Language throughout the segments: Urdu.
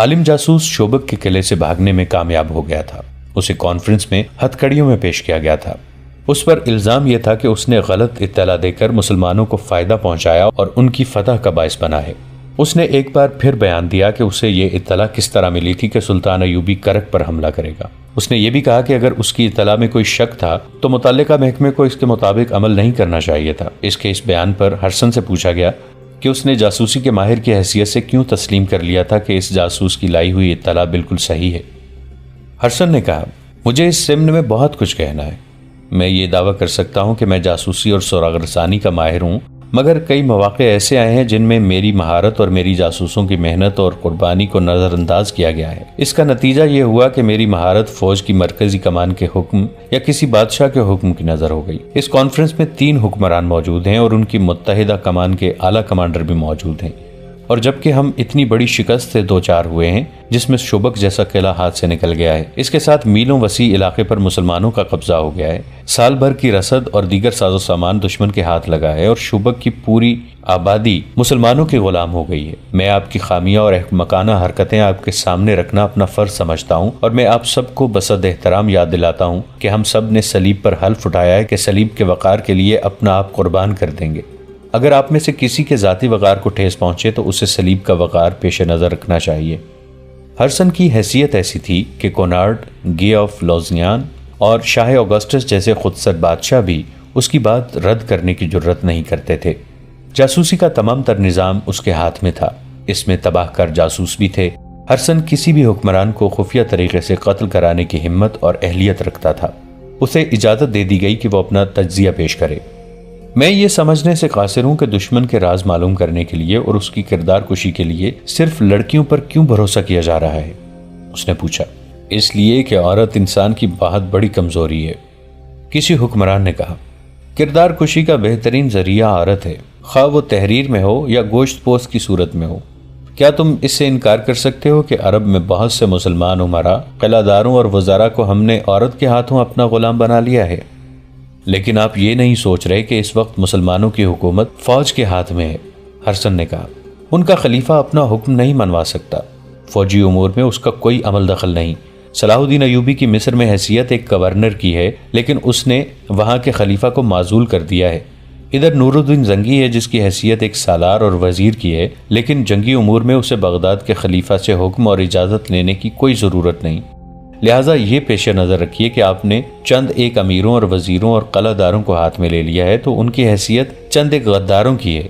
عالم جاسوس شوبک کے قلعے سے بھاگنے میں کامیاب ہو گیا تھا۔ اسے کانفرنس میں ہتھکڑیوں میں پیش کیا گیا تھا۔ اس پر الزام یہ تھا کہ اس نے غلط اطلاع دے کر مسلمانوں کو فائدہ پہنچایا اور ان کی فتح کا باعث بنا ہے۔ اس نے ایک بار پھر بیان دیا کہ اسے یہ اطلاع کس طرح ملی تھی کہ سلطان ایوبی کرک پر حملہ کرے گا۔ اس نے یہ بھی کہا کہ اگر اس کی اطلاع میں کوئی شک تھا تو متعلقہ محکمے کو اس کے مطابق عمل نہیں کرنا چاہیے تھا۔ اس کے اس بیان پر ہرسن سے پوچھا گیا کہ اس نے جاسوسی کے ماہر کی حیثیت سے کیوں تسلیم کر لیا تھا کہ اس جاسوس کی لائی ہوئی اطلاع بالکل صحیح ہے۔ ہرسن نے کہا، مجھے اس ضمن میں بہت کچھ کہنا ہے۔ میں یہ دعویٰ کر سکتا ہوں کہ میں جاسوسی اور سراغ رسانی کا ماہر ہوں، مگر کئی مواقع ایسے آئے ہیں جن میں میری مہارت اور میری جاسوسوں کی محنت اور قربانی کو نظر انداز کیا گیا ہے۔ اس کا نتیجہ یہ ہوا کہ میری مہارت فوج کی مرکزی کمان کے حکم یا کسی بادشاہ کے حکم کی نظر ہو گئی۔ اس کانفرنس میں 3 حکمران موجود ہیں اور ان کی متحدہ کمان کے اعلیٰ کمانڈر بھی موجود ہیں، اور جبکہ ہم اتنی بڑی شکست سے دوچار ہوئے ہیں جس میں شوبک جیسا قلعہ ہاتھ سے نکل گیا ہے، اس کے ساتھ میلوں وسیع علاقے پر مسلمانوں کا قبضہ ہو گیا ہے، سال بھر کی رسد اور دیگر ساز و سامان دشمن کے ہاتھ لگا ہے اور شوبک کی پوری آبادی مسلمانوں کی غلام ہو گئی ہے۔ میں آپ کی خامیہ اور احمقانہ حرکتیں آپ کے سامنے رکھنا اپنا فرض سمجھتا ہوں، اور میں آپ سب کو بصد احترام یاد دلاتا ہوں کہ ہم سب نے صلیب پر حلف اٹھایا ہے کہ صلیب کے وقار کے لیے اپنا آپ قربان کر دیں گے۔ اگر آپ میں سے کسی کے ذاتی وقار کو ٹھیس پہنچے تو اسے صلیب کا وقار پیش نظر رکھنا چاہیے۔ ہرسن کی حیثیت ایسی تھی کہ کونارڈ، گے آف لوزنیان اور شاہ اگسٹس جیسے خودسر بادشاہ بھی اس کی بات رد کرنے کی جرت نہیں کرتے تھے۔ جاسوسی کا تمام تر نظام اس کے ہاتھ میں تھا، اس میں تباہ کار جاسوس بھی تھے۔ ہرسن کسی بھی حکمران کو خفیہ طریقے سے قتل کرانے کی ہمت اور اہلیت رکھتا تھا۔ اسے اجازت دے دی گئی کہ وہ اپنا تجزیہ پیش کرے۔ میں یہ سمجھنے سے قاصر ہوں کہ دشمن کے راز معلوم کرنے کے لیے اور اس کی کردار کشی کے لیے صرف لڑکیوں پر کیوں بھروسہ کیا جا رہا ہے؟ اس نے پوچھا۔ اس لیے کہ عورت انسان کی بہت بڑی کمزوری ہے، کسی حکمران نے کہا۔ کردار کشی کا بہترین ذریعہ عورت ہے، خواہ وہ تحریر میں ہو یا گوشت پوست کی صورت میں ہو۔ کیا تم اس سے انکار کر سکتے ہو کہ عرب میں بہت سے مسلمان امراء، قلعہ داروں اور وزراء کو ہم نے عورت کے ہاتھوں اپنا غلام بنا لیا ہے؟ لیکن آپ یہ نہیں سوچ رہے کہ اس وقت مسلمانوں کی حکومت فوج کے ہاتھ میں ہے، ہرسن نے کہا۔ ان کا خلیفہ اپنا حکم نہیں منوا سکتا، فوجی امور میں اس کا کوئی عمل دخل نہیں۔ صلاح الدین ایوبی کی مصر میں حیثیت ایک گورنر کی ہے، لیکن اس نے وہاں کے خلیفہ کو معزول کر دیا ہے۔ ادھر نور الدین زنگی ہے جس کی حیثیت ایک سالار اور وزیر کی ہے، لیکن جنگی امور میں اسے بغداد کے خلیفہ سے حکم اور اجازت لینے کی کوئی ضرورت نہیں۔ لہٰذا یہ پیش نظر رکھیے کہ آپ نے چند ایک امیروں اور وزیروں اور قلعہ داروں کو ہاتھ میں لے لیا ہے تو ان کی حیثیت چند ایک غداروں کی ہے،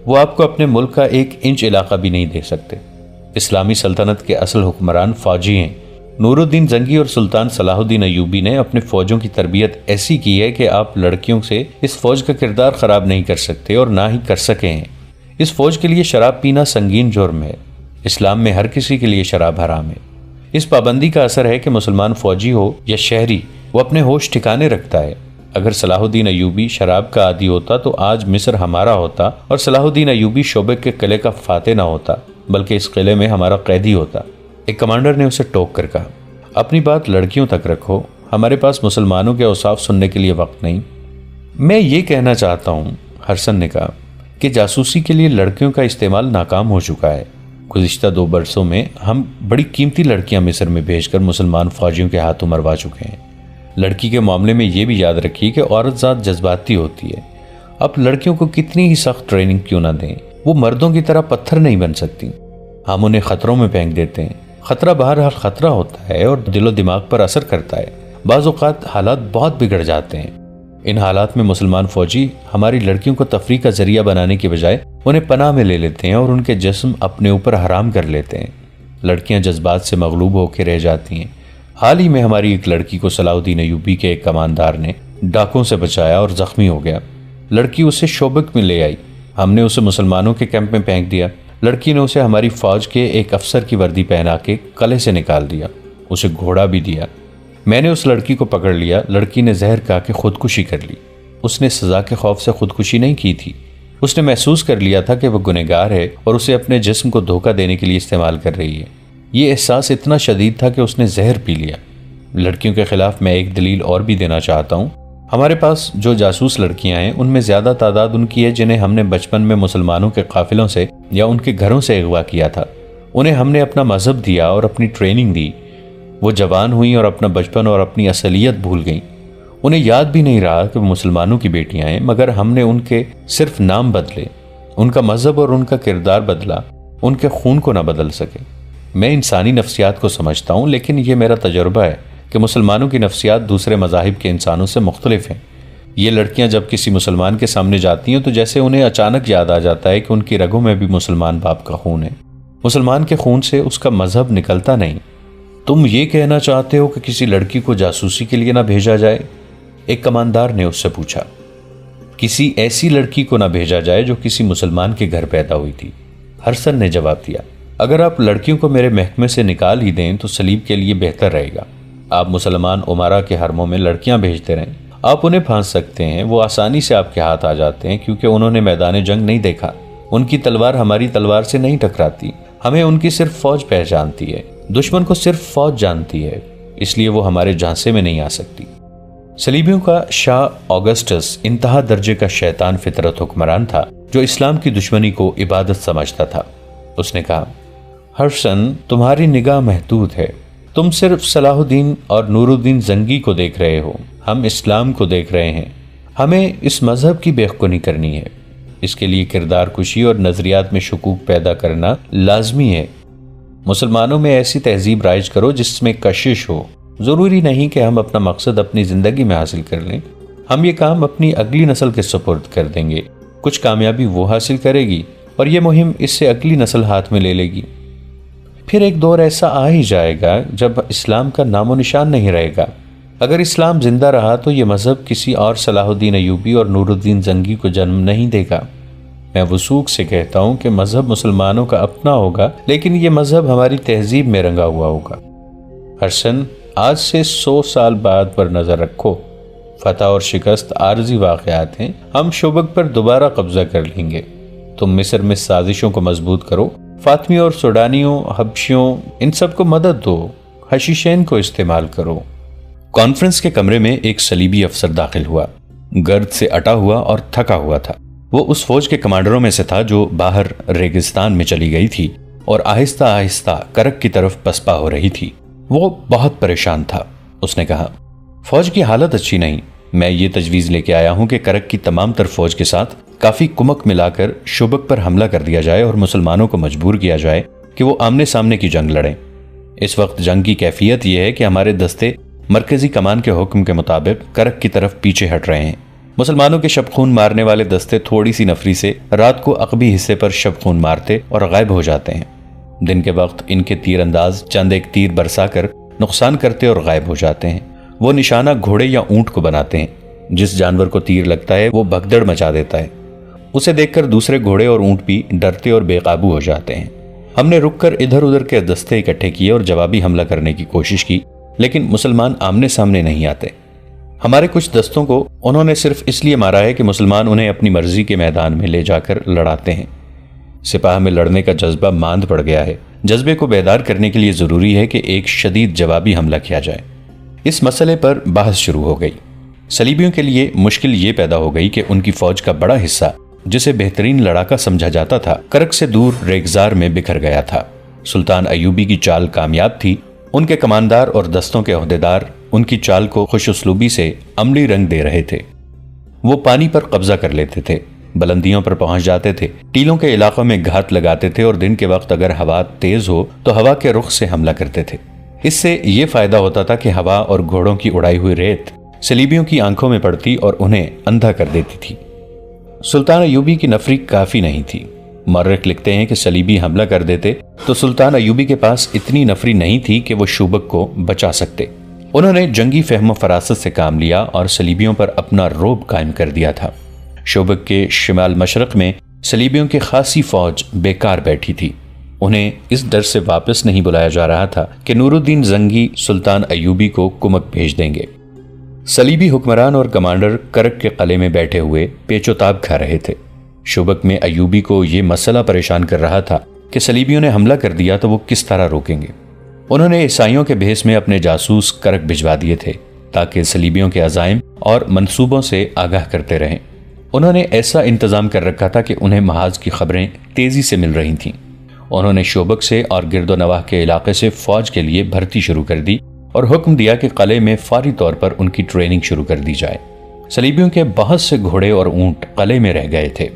وہ آپ کو اپنے ملک کا 1 انچ علاقہ بھی نہیں دے سکتے۔ اسلامی سلطنت کے اصل حکمران فوجی ہیں۔ نور الدین زنگی اور سلطان صلاح الدین ایوبی نے اپنے فوجوں کی تربیت ایسی کی ہے کہ آپ لڑکیوں سے اس فوج کا کردار خراب نہیں کر سکتے اور نہ ہی کر سکے ہیں۔ اس فوج کے لیے شراب پینا سنگین جرم ہے، اسلام میں ہر کسی کے لیے شراب حرام ہے۔ اس پابندی کا اثر ہے کہ مسلمان فوجی ہو یا شہری، وہ اپنے ہوش ٹھکانے رکھتا ہے۔ اگر صلاح الدین ایوبی شراب کا عادی ہوتا تو آج مصر ہمارا ہوتا اور صلاح الدین ایوبی شوبک کے قلعے کا فاتح نہ ہوتا، بلکہ اس قلعے میں ہمارا قیدی ہوتا۔ ایک کمانڈر نے اسے ٹوک کر کہا، اپنی بات لڑکیوں تک رکھو، ہمارے پاس مسلمانوں کے اوصاف سننے کے لیے وقت نہیں۔ میں یہ کہنا چاہتا ہوں، ہرسن نے کہا، کہ جاسوسی کے لیے لڑکیوں کا استعمال ناکام ہو چکا ہے۔ گزشتہ 2 برسوں میں ہم بڑی قیمتی لڑکیاں مصر میں بھیج کر مسلمان فوجیوں کے ہاتھوں مروا چکے ہیں۔ لڑکی کے معاملے میں یہ بھی یاد رکھیے کہ عورت ذات جذباتی ہوتی ہے۔ اب لڑکیوں کو کتنی ہی سخت ٹریننگ کیوں نہ دیں، وہ مردوں کی طرح پتھر نہیں بن سکتی۔ ہم انہیں خطروں میں پھینک دیتے ہیں۔ خطرہ بہرحال خطرہ ہوتا ہے اور دل و دماغ پر اثر کرتا ہے۔ بعض اوقات حالات بہت بگڑ جاتے ہیں۔ ان حالات میں مسلمان فوجی ہماری لڑکیوں کو تفریح کا ذریعہ بنانے کی بجائے انہیں پناہ میں لے لیتے ہیں اور ان کے جسم اپنے اوپر حرام کر لیتے ہیں۔ لڑکیاں جذبات سے مغلوب ہو کے رہ جاتی ہیں۔ حال ہی میں ہماری ایک لڑکی کو صلاح الدین ایوبی کے ایک کماندار نے ڈاکوں سے بچایا اور زخمی ہو گیا۔ لڑکی اسے شوبک میں لے آئی، ہم نے اسے مسلمانوں کے کیمپ میں پھینک دیا۔ لڑکی نے اسے ہماری فوج کے ایک افسر کی وردی پہنا کے قلعے سے نکال دیا، اسے گھوڑا بھی دیا۔ میں نے اس لڑکی کو پکڑ لیا، لڑکی نے زہر کھا کے خودکشی کر لی۔ اس نے سزا کے خوف سے خودکشی نہیں کی تھی، اس نے محسوس کر لیا تھا کہ وہ گنہگار ہے اور اسے اپنے جسم کو دھوکہ دینے کے لیے استعمال کر رہی ہے۔ یہ احساس اتنا شدید تھا کہ اس نے زہر پی لیا۔ لڑکیوں کے خلاف میں ایک دلیل اور بھی دینا چاہتا ہوں۔ ہمارے پاس جو جاسوس لڑکیاں ہیں ان میں زیادہ تعداد ان کی ہے جنہیں ہم نے بچپن میں مسلمانوں کے قافلوں سے یا ان کے گھروں سے اغوا کیا تھا۔ انہیں ہم نے اپنا مذہب دیا اور اپنی ٹریننگ دی. وہ جوان ہوئیں اور اپنا بچپن اور اپنی اصلیت بھول گئیں. انہیں یاد بھی نہیں رہا کہ وہ مسلمانوں کی بیٹیاں ہیں، مگر ہم نے ان کے صرف نام بدلے، ان کا مذہب اور ان کا کردار بدلا، ان کے خون کو نہ بدل سکے. میں انسانی نفسیات کو سمجھتا ہوں، لیکن یہ میرا تجربہ ہے کہ مسلمانوں کی نفسیات دوسرے مذاہب کے انسانوں سے مختلف ہیں. یہ لڑکیاں جب کسی مسلمان کے سامنے جاتی ہیں تو جیسے انہیں اچانک یاد آ جاتا ہے کہ ان کی رگوں میں بھی مسلمان باپ کا خون ہے. مسلمان کے خون سے اس کا مذہب نکلتا نہیں. تم یہ کہنا چاہتے ہو کہ کسی لڑکی کو جاسوسی کے لیے نہ بھیجا جائے؟ ایک کماندار نے اس سے پوچھا. کسی ایسی لڑکی کو نہ بھیجا جائے جو کسی مسلمان کے گھر پیدا ہوئی تھی. ہرسن نے جواب دیا، اگر آپ لڑکیوں کو میرے محکمے سے نکال ہی دیں تو سلیب کے لیے بہتر رہے گا. آپ مسلمان عمرا کے حرموں میں لڑکیاں بھیجتے رہیں. آپ انہیں پھانس سکتے ہیں، وہ آسانی سے آپ کے ہاتھ آ جاتے ہیں کیونکہ انہوں نے میدان جنگ نہیں دیکھا. ان کی تلوار ہماری تلوار سے نہیں ٹکراتی. ہمیں ان کی صرف فوج پہچانتی ہے، دشمن کو صرف فوج جانتی ہے، اس لیے وہ ہمارے جھانسے میں نہیں آ سکتی. صلیبیوں کا شاہ آگسٹس انتہا درجے کا شیطان فطرت حکمران تھا جو اسلام کی دشمنی کو عبادت سمجھتا تھا. اس نے کہا، ہرسن، تمہاری نگاہ محدود ہے. تم صرف صلاح الدین اور نور الدین زنگی کو دیکھ رہے ہو. ہم اسلام کو دیکھ رہے ہیں. ہمیں اس مذہب کی بےخونی کرنی ہے. اس کے لیے کردار کشی اور نظریات میں شکوک پیدا کرنا لازمی ہے. مسلمانوں میں ایسی تہذیب رائج کرو جس میں کشش ہو. ضروری نہیں کہ ہم اپنا مقصد اپنی زندگی میں حاصل کر لیں. ہم یہ کام اپنی اگلی نسل کے سپرد کر دیں گے. کچھ کامیابی وہ حاصل کرے گی اور یہ مہم اس سے اگلی نسل ہاتھ میں لے لے گی. پھر ایک دور ایسا آ ہی جائے گا جب اسلام کا نام و نشان نہیں رہے گا. اگر اسلام زندہ رہا تو یہ مذہب کسی اور صلاح الدین ایوبی اور نور الدین زنگی کو جنم نہیں دے گا. میں وثوق سے کہتا ہوں کہ مذہب مسلمانوں کا اپنا ہوگا، لیکن یہ مذہب ہماری تہذیب میں رنگا ہوا ہوگا. ہرسن، آج سے 100 سال بعد پر نظر رکھو. فتح اور شکست عارضی واقعات ہیں. ہم شوبک پر دوبارہ قبضہ کر لیں گے. تم مصر میں سازشوں کو مضبوط کرو. فاطمیوں اور سوڈانیوں، حبشیوں، ان سب کو مدد دو. حشیشین کو استعمال کرو. کانفرنس کے کمرے میں ایک صلیبی افسر داخل ہوا. گرد سے اٹا ہوا اور تھکا ہوا تھا. وہ اس فوج کے کمانڈروں میں سے تھا جو باہر ریگستان میں چلی گئی تھی اور آہستہ آہستہ کرک کی طرف پسپا ہو رہی تھی. وہ بہت پریشان تھا. اس نے کہا، فوج کی حالت اچھی نہیں. میں یہ تجویز لے کے آیا ہوں کہ کرک کی تمام تر فوج کے ساتھ کافی کمک ملا کر شوبک پر حملہ کر دیا جائے اور مسلمانوں کو مجبور کیا جائے کہ وہ آمنے سامنے کی جنگ لڑیں. اس وقت جنگ کی کیفیت یہ ہے کہ ہمارے دستے مرکزی کمان کے حکم کے مطابق کرک کی طرف پیچھے ہٹ رہے ہیں. مسلمانوں کے شب خون مارنے والے دستے تھوڑی سی نفری سے رات کو عقبی حصے پر شب خون مارتے اور غائب ہو جاتے ہیں. دن کے وقت ان کے تیر انداز چند ایک تیر برسا کر نقصان کرتے اور غائب ہو جاتے ہیں. وہ نشانہ گھوڑے یا اونٹ کو بناتے ہیں. جس جانور کو تیر لگتا ہے وہ بھگدڑ مچا دیتا ہے. اسے دیکھ کر دوسرے گھوڑے اور اونٹ بھی ڈرتے اور بے قابو ہو جاتے ہیں. ہم نے رک کر ادھر ادھر کے دستے اکٹھے کیے اور جوابی حملہ کرنے کی کوشش کی، لیکن مسلمان آمنے سامنے نہیں آتے. ہمارے کچھ دستوں کو انہوں نے صرف اس لیے مارا ہے کہ مسلمان انہیں اپنی مرضی کے میدان میں لے جا کر لڑاتے ہیں. سپاہ میں لڑنے کا جذبہ ماند پڑ گیا ہے. جذبے کو بیدار کرنے کے لیے ضروری ہے کہ ایک شدید جوابی حملہ کیا جائے. اس مسئلے پر بحث شروع ہو گئی. صلیبیوں کے لیے مشکل یہ پیدا ہو گئی کہ ان کی فوج کا بڑا حصہ، جسے بہترین لڑاکا سمجھا جاتا تھا، کرک سے دور ریگزار میں بکھر گیا تھا. سلطان ایوبی کی چال کامیاب تھی. ان کے کماندار اور دستوں کے عہدیدار ان کی چال کو خوش اسلوبی سے عملی رنگ دے رہے تھے. وہ پانی پر قبضہ کر لیتے تھے، بلندیوں پر پہنچ جاتے تھے، ٹیلوں کے علاقوں میں گھات لگاتے تھے اور دن کے وقت اگر ہوا تیز ہو تو ہوا کے رخ سے حملہ کرتے تھے. اس سے یہ فائدہ ہوتا تھا کہ ہوا اور گھوڑوں کی اڑائی ہوئی ریت صلیبیوں کی آنکھوں میں پڑتی اور انہیں اندھا کر دیتی تھی. سلطان ایوبی کی نفری کافی نہیں تھی. مورخ لکھتے ہیں کہ صلیبی حملہ کر دیتے تو سلطان ایوبی کے پاس اتنی نفری نہیں تھی کہ وہ شوبک کو بچا سکتے. انہوں نے جنگی فہم و فراست سے کام لیا اور صلیبیوں پر اپنا رعب قائم کر دیا تھا. شوبک کے شمال مشرق میں صلیبیوں کی خاصی فوج بیکار بیٹھی تھی. انہیں اس ڈر سے واپس نہیں بلایا جا رہا تھا کہ نور الدین زنگی سلطان ایوبی کو کمک بھیج دیں گے. صلیبی حکمران اور کمانڈر کرک کے قلعے میں بیٹھے ہوئے پیچ و تاب کھا رہے تھے. شوبک میں ایوبی کو یہ مسئلہ پریشان کر رہا تھا کہ صلیبیوں نے حملہ کر دیا تو وہ کس طرح روکیں گے. انہوں نے عیسائیوں کے بھیس میں اپنے جاسوس کرک بھجوا دیے تھے تاکہ صلیبیوں کے عزائم اور منصوبوں سے آگاہ کرتے رہیں. انہوں نے ایسا انتظام کر رکھا تھا کہ انہیں محاذ کی خبریں تیزی سے مل رہی تھیں. انہوں نے شوبک سے اور گرد و نواح کے علاقے سے فوج کے لیے بھرتی شروع کر دی اور حکم دیا کہ قلعے میں فوری طور پر ان کی ٹریننگ شروع کر دی جائے۔ صلیبیوں کے بہت سے گھوڑے اور اونٹ قلعے میں رہ گئے تھے۔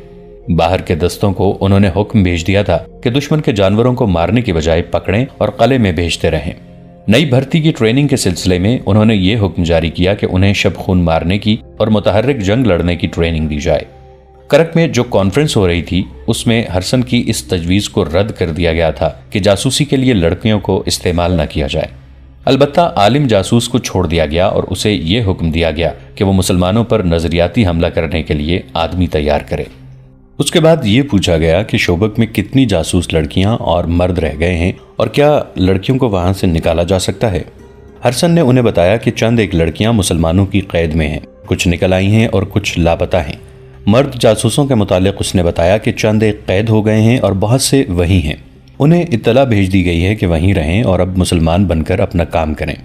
باہر کے دستوں کو انہوں نے حکم بھیج دیا تھا کہ دشمن کے جانوروں کو مارنے کی بجائے پکڑیں اور قلعے میں بھیجتے رہیں۔ نئی بھرتی کی ٹریننگ کے سلسلے میں انہوں نے یہ حکم جاری کیا کہ انہیں شب خون مارنے کی اور متحرک جنگ لڑنے کی ٹریننگ دی جائے۔ کرک میں جو کانفرنس ہو رہی تھی اس میں ہرسن کی اس تجویز کو رد کر دیا گیا تھا کہ جاسوسی کے لیے لڑکیوں کو استعمال نہ کیا جائے۔ البتہ عالم جاسوس کو چھوڑ دیا گیا اور اسے یہ حکم دیا گیا کہ وہ مسلمانوں پر نظریاتی حملہ کرنے کے لیے آدمی تیار کرے۔ اس کے بعد یہ پوچھا گیا کہ شوبک میں کتنی جاسوس لڑکیاں اور مرد رہ گئے ہیں اور کیا لڑکیوں کو وہاں سے نکالا جا سکتا ہے۔ ہرسن نے انہیں بتایا کہ چند ایک لڑکیاں مسلمانوں کی قید میں ہیں، کچھ نکل آئی ہیں اور کچھ لاپتہ ہیں۔ مرد جاسوسوں کے متعلق اس نے بتایا کہ چند ایک قید ہو گئے ہیں اور بہت سے وہیں ہیں، انہیں اطلاع بھیج دی گئی ہے کہ وہیں رہیں اور اب مسلمان بن کر اپنا کام کریں۔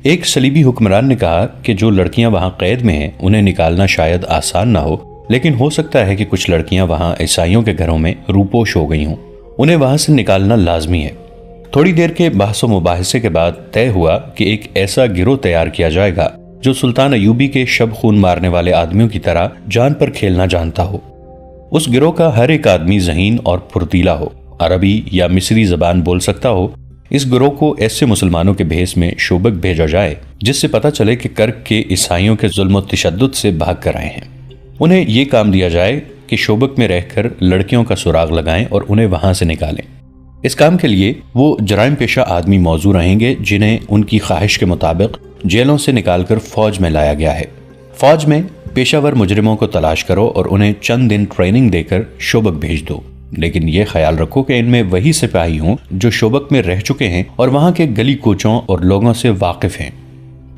ایک صلیبی حکمران نے کہا کہ جو لڑکیاں وہاں قید میں ہیں انہیں نکالنا شاید آسان نہ ہو، لیکن ہو سکتا ہے کہ کچھ لڑکیاں وہاں عیسائیوں کے گھروں میں روپوش ہو گئی ہوں، انہیں وہاں سے نکالنا لازمی ہے۔ تھوڑی دیر کے بحث و مباحثے کے بعد طے ہوا کہ ایک ایسا گروہ تیار کیا جائے گا جو سلطان ایوبی کے شب خون مارنے والے آدمیوں کی طرح جان پر کھیلنا جانتا ہو۔ اس گروہ کا ہر ایک آدمی ذہین اور پھرتیلا ہو، عربی یا مصری زبان بول سکتا ہو۔ اس گروہ کو ایسے مسلمانوں کے بھیس میں شوبک بھیجا جائے جس سے پتہ چلے کہ کرک کے عیسائیوں کے ظلم و تشدد سے بھاگ کر آئے ہیں۔ انہیں یہ کام دیا جائے کہ شوبک میں رہ کر لڑکیوں کا سراغ لگائیں اور انہیں وہاں سے نکالیں۔ اس کام کے لیے وہ جرائم پیشہ آدمی موزوں رہیں گے جنہیں ان کی خواہش کے مطابق جیلوں سے نکال کر فوج میں لایا گیا ہے۔ فوج میں پیشہ ور مجرموں کو تلاش کرو اور انہیں چند دن ٹریننگ دے کر شوبک بھیج دو، لیکن یہ خیال رکھو کہ ان میں وہی سپاہی ہوں جو شوبک میں رہ چکے ہیں اور وہاں کے گلی کوچوں اور لوگوں سے واقف ہیں۔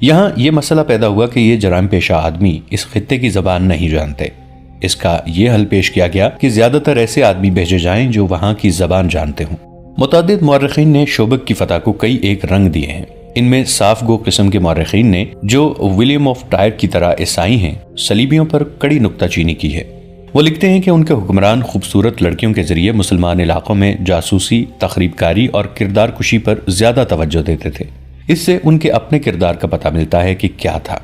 یہاں یہ مسئلہ پیدا ہوا کہ یہ جرائم پیشہ آدمی اس خطے کی زبان نہیں جانتے۔ اس کا یہ حل پیش کیا گیا کہ زیادہ تر ایسے آدمی بھیجے جائیں جو وہاں کی زبان جانتے ہوں۔ متعدد مورخین نے شوبک کی فتح کو کئی ایک رنگ دیے ہیں۔ ان میں صاف گو قسم کے مورخین نے، جو ولیم آف ٹائر کی طرح عیسائی ہیں، صلیبیوں پر کڑی نکتہ چینی کی ہے۔ وہ لکھتے ہیں کہ ان کے حکمران خوبصورت لڑکیوں کے ذریعے مسلمان علاقوں میں جاسوسی، تخریب کاری اور کردار کشی پر زیادہ توجہ دیتے تھے۔ اس سے ان کے اپنے کردار کا پتہ ملتا ہے کہ کیا تھا۔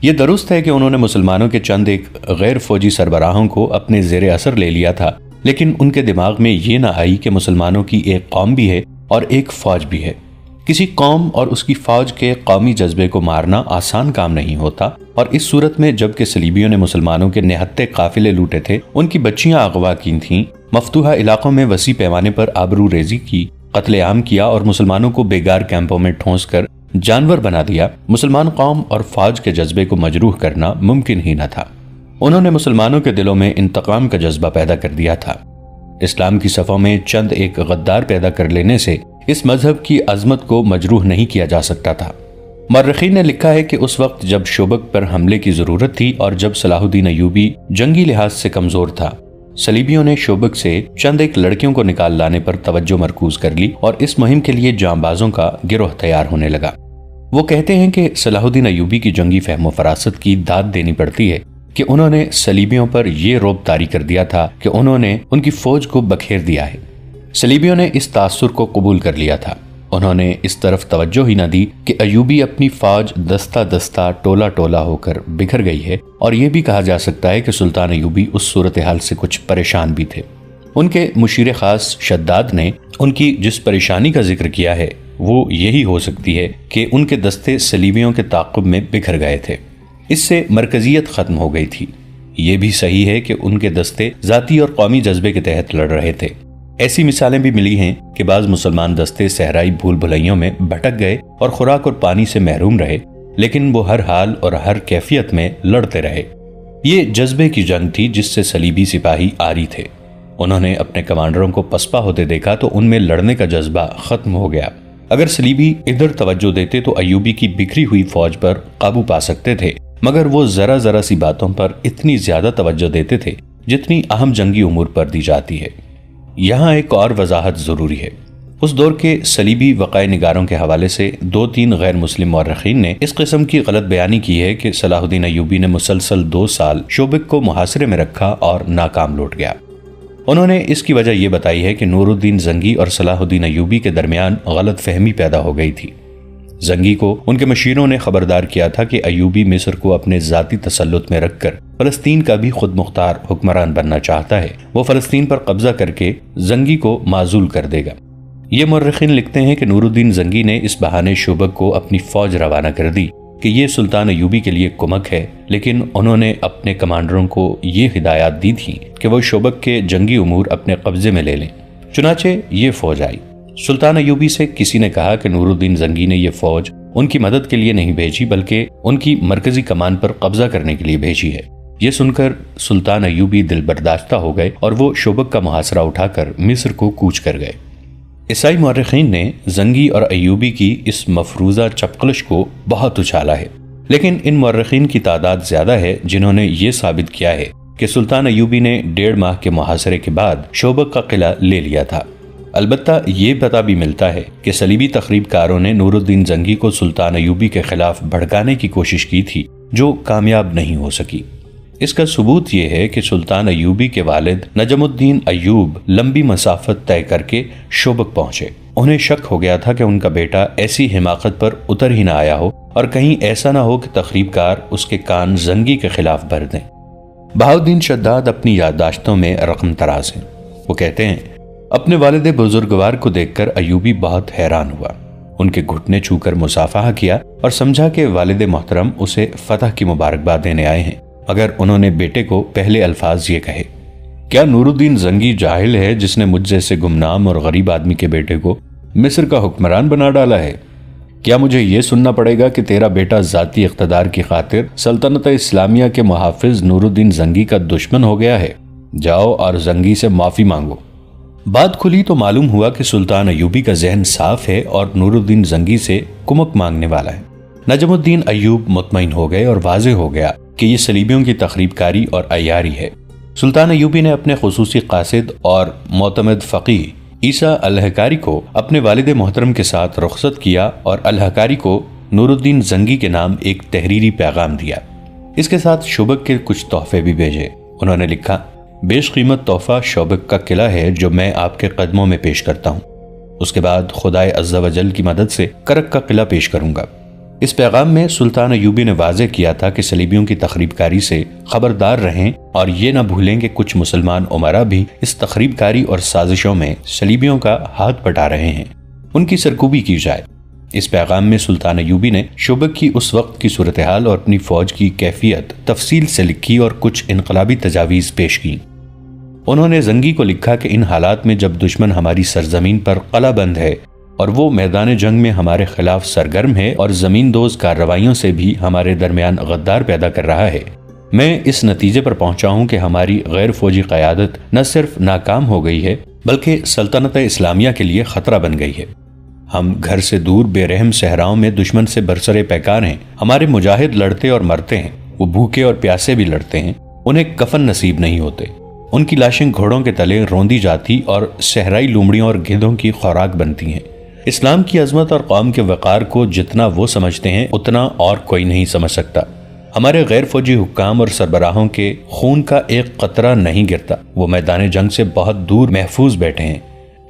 یہ درست ہے کہ انہوں نے مسلمانوں کے چند ایک غیر فوجی سربراہوں کو اپنے زیر اثر لے لیا تھا، لیکن ان کے دماغ میں یہ نہ آئی کہ مسلمانوں کی ایک قوم بھی ہے اور ایک فوج بھی ہے۔ کسی قوم اور اس کی فوج کے قومی جذبے کو مارنا آسان کام نہیں ہوتا، اور اس صورت میں جب کہ صلیبیوں نے مسلمانوں کے نہتے قافلے لوٹے تھے، ان کی بچیاں اغوا کی تھیں، مفتوحہ علاقوں میں وسیع پیمانے پر آبرو ریزی کی، قتل عام کیا اور مسلمانوں کو بیگار کیمپوں میں ٹھونس کر جانور بنا دیا، مسلمان قوم اور فوج کے جذبے کو مجروح کرنا ممکن ہی نہ تھا۔ انہوں نے مسلمانوں کے دلوں میں انتقام کا جذبہ پیدا کر دیا تھا۔ اسلام کی صفوں میں چند ایک غدار پیدا کر لینے سے اس مذہب کی عظمت کو مجروح نہیں کیا جا سکتا تھا۔ مورخین نے لکھا ہے کہ اس وقت جب شوبک پر حملے کی ضرورت تھی اور جب صلاح الدین ایوبی جنگی لحاظ سے کمزور تھا، صلیبیوں نے شوبک سے چند ایک لڑکیوں کو نکال لانے پر توجہ مرکوز کر لی اور اس مہم کے لیے جانبازوں کا گروہ تیار ہونے لگا۔ وہ کہتے ہیں کہ صلاح الدین ایوبی کی جنگی فہم و فراست کی داد دینی پڑتی ہے کہ انہوں نے صلیبیوں پر یہ رعب طاری کر دیا تھا کہ انہوں نے ان کی فوج کو بکھیر دیا ہے۔ صلیبیوں نے اس تاثر کو قبول کر لیا تھا۔ انہوں نے اس طرف توجہ ہی نہ دی کہ ایوبی اپنی فوج دستہ دستہ ٹولہ ٹولہ ہو کر بکھر گئی ہے، اور یہ بھی کہا جا سکتا ہے کہ سلطان ایوبی اس صورتحال سے کچھ پریشان بھی تھے۔ ان کے مشیر خاص شداد نے ان کی جس پریشانی کا ذکر کیا ہے وہ یہی ہو سکتی ہے کہ ان کے دستے صلیبیوں کے تعاقب میں بکھر گئے تھے، اس سے مرکزیت ختم ہو گئی تھی۔ یہ بھی صحیح ہے کہ ان کے دستے ذاتی اور قومی جذبے کے تحت لڑ رہے تھے۔ ایسی مثالیں بھی ملی ہیں کہ بعض مسلمان دستے صحرائی بھول بھلائیوں میں بھٹک گئے اور خوراک اور پانی سے محروم رہے، لیکن وہ ہر حال اور ہر کیفیت میں لڑتے رہے۔ یہ جذبے کی جنگ تھی جس سے صلیبی سپاہی آری تھے۔ انہوں نے اپنے کمانڈروں کو پسپا ہوتے دیکھا تو ان میں لڑنے کا جذبہ ختم ہو گیا۔ اگر صلیبی ادھر توجہ دیتے تو ایوبی کی بکھری ہوئی فوج پر قابو پا سکتے تھے، مگر وہ ذرا ذرا سی باتوں پر اتنی زیادہ توجہ دیتے تھے جتنی اہم جنگی امور پر دی جاتی ہے۔ یہاں ایک اور وضاحت ضروری ہے۔ اس دور کے صلیبی وقائع نگاروں کے حوالے سے 2-3 غیر مسلم مورخین نے اس قسم کی غلط بیانی کی ہے کہ صلاح الدین ایوبی نے مسلسل 2 سال شوبک کو محاصرے میں رکھا اور ناکام لوٹ گیا۔ انہوں نے اس کی وجہ یہ بتائی ہے کہ نور الدین زنگی اور صلاح الدین ایوبی کے درمیان غلط فہمی پیدا ہو گئی تھی۔ زنگی کو ان کے مشیروں نے خبردار کیا تھا کہ ایوبی مصر کو اپنے ذاتی تسلط میں رکھ کر فلسطین کا بھی خود مختار حکمران بننا چاہتا ہے، وہ فلسطین پر قبضہ کر کے زنگی کو معزول کر دے گا۔ یہ مورخین لکھتے ہیں کہ نور الدین زنگی نے اس بہانے شوبک کو اپنی فوج روانہ کر دی کہ یہ سلطان ایوبی کے لیے کمک ہے، لیکن انہوں نے اپنے کمانڈروں کو یہ ہدایات دی تھی کہ وہ شوبک کے جنگی امور اپنے قبضے میں لے لیں۔ چنانچہ یہ فوج آئی۔ سلطان ایوبی سے کسی نے کہا کہ نور الدین زنگی نے یہ فوج ان کی مدد کے لیے نہیں بھیجی بلکہ ان کی مرکزی کمان پر قبضہ کرنے کے لیے بھیجی ہے۔ یہ سن کر سلطان ایوبی دل برداشتہ ہو گئے اور وہ شوبک کا محاصرہ اٹھا کر مصر کو کوچ کر گئے۔ عیسائی مورخین نے زنگی اور ایوبی کی اس مفروضہ چپقلش کو بہت اچھالا ہے، لیکن ان مورخین کی تعداد زیادہ ہے جنہوں نے یہ ثابت کیا ہے کہ سلطان ایوبی نے 1.5 ماہ کے محاصرے کے بعد شوبک کا قلعہ لے لیا تھا۔ البتہ یہ پتہ بھی ملتا ہے کہ صلیبی تخریب کاروں نے نور الدین زنگی کو سلطان ایوبی کے خلاف بھڑکانے کی کوشش کی تھی جو کامیاب نہیں ہو سکی۔ اس کا ثبوت یہ ہے کہ سلطان ایوبی کے والد نجم الدین ایوب لمبی مسافت طے کر کے شوبک پہنچے۔ انہیں شک ہو گیا تھا کہ ان کا بیٹا ایسی حماقت پر اتر ہی نہ آیا ہو اور کہیں ایسا نہ ہو کہ تخریب کار اس کے کان زنگی کے خلاف بھر دیں۔ بہاؤالدین شداد اپنی یادداشتوں میں رقم تراز ہیں۔ وہ کہتے ہیں، اپنے والد بزرگوار کو دیکھ کر ایوبی بہت حیران ہوا، ان کے گھٹنے چھو کر مصافحہ کیا اور سمجھا کہ والد محترم اسے فتح کی مبارکباد دینے آئے ہیں، مگر انہوں نے بیٹے کو پہلے الفاظ یہ کہے، کیا نور الدین زنگی جاہل ہے جس نے مجھ جیسے گمنام اور غریب آدمی کے بیٹے کو مصر کا حکمران بنا ڈالا ہے؟ کیا مجھے یہ سننا پڑے گا کہ تیرا بیٹا ذاتی اقتدار کی خاطر سلطنت اسلامیہ کے محافظ نور الدین زنگی کا دشمن ہو گیا ہے؟ جاؤ اور زنگی سے معافی مانگو۔ بات کھلی تو معلوم ہوا کہ سلطان ایوبی کا ذہن صاف ہے اور نور الدین زنگی سے کمک مانگنے والا ہے۔ نجم الدین ایوب مطمئن ہو گئے اور واضح ہو گیا کہ یہ صلیبیوں کی تخریب کاری اور عیاری ہے۔ سلطان ایوبی نے اپنے خصوصی قاصد اور معتمد فقیہ عیسیٰ الحکاری کو اپنے والد محترم کے ساتھ رخصت کیا اور الحکاری کو نور الدین زنگی کے نام ایک تحریری پیغام دیا۔ اس کے ساتھ شوبک کے کچھ تحفے بھی بھیجے۔ انہوں نے لکھا، بیش قیمت تحفہ شوبک کا قلعہ ہے جو میں آپ کے قدموں میں پیش کرتا ہوں۔ اس کے بعد خدائے عز و جل کی مدد سے کرک کا قلعہ پیش کروں گا۔ اس پیغام میں سلطان ایوبی نے واضح کیا تھا کہ صلیبیوں کی تخریب کاری سے خبردار رہیں اور یہ نہ بھولیں کہ کچھ مسلمان امراء بھی اس تخریب کاری اور سازشوں میں صلیبیوں کا ہاتھ بٹا رہے ہیں، ان کی سرکوبی کی جائے۔ اس پیغام میں سلطان ایوبی نے شوبک کی اس وقت کی صورتحال اور اپنی فوج کی کیفیت تفصیل سے لکھی اور کچھ انقلابی تجاویز پیش کی۔ انہوں نے زنگی کو لکھا کہ ان حالات میں جب دشمن ہماری سرزمین پر قلعہ بند ہے اور وہ میدان جنگ میں ہمارے خلاف سرگرم ہے اور زمین دوز کارروائیوں سے بھی ہمارے درمیان غدار پیدا کر رہا ہے، میں اس نتیجے پر پہنچا ہوں کہ ہماری غیر فوجی قیادت نہ صرف ناکام ہو گئی ہے بلکہ سلطنت اسلامیہ کے لیے خطرہ بن گئی ہے۔ ہم گھر سے دور بے رحم صحراؤں میں دشمن سے برسرے پیکار ہیں، ہمارے مجاہد لڑتے اور مرتے ہیں، وہ بھوکے اور پیاسے بھی لڑتے ہیں، انہیں کفن نصیب نہیں ہوتے، ان کی لاشیں گھوڑوں کے تلے روندی جاتی اور صحرائی لومڑیوں اور گدھوں کی خوراک بنتی ہیں۔ اسلام کی عظمت اور قوم کے وقار کو جتنا وہ سمجھتے ہیں اتنا اور کوئی نہیں سمجھ سکتا۔ ہمارے غیر فوجی حکام اور سربراہوں کے خون کا ایک قطرہ نہیں گرتا، وہ میدان جنگ سے بہت دور محفوظ بیٹھے ہیں۔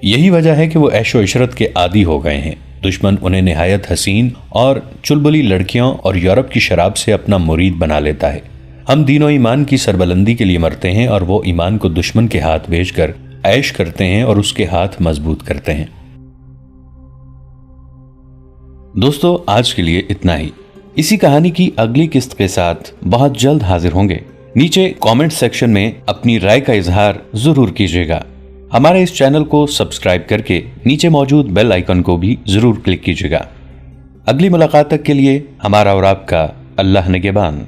یہی وجہ ہے کہ وہ عیش و عشرت کے عادی ہو گئے ہیں۔ دشمن انہیں نہایت حسین اور چلبلی لڑکیوں اور یورپ کی شراب سے اپنا مرید بنا لیتا ہے۔ ہم دین و ایمان کی سربلندی کے لیے مرتے ہیں اور وہ ایمان کو دشمن کے ہاتھ بیچ کر عیش کرتے ہیں اور اس کے ہاتھ مضبوط کرتے ہیں۔ دوستو، آج کے لیے اتنا ہی۔ اسی کہانی کی اگلی قسط کے ساتھ بہت جلد حاضر ہوں گے۔ نیچے کامنٹ سیکشن میں اپنی رائے کا اظہار ضرور کیجیے گا۔ ہمارے اس چینل کو سبسکرائب کر کے نیچے موجود بیل آئیکن کو بھی ضرور کلک کیجیے گا۔ اگلی ملاقات تک کے لیے ہمارا اور آپ کا اللہ نگہبان۔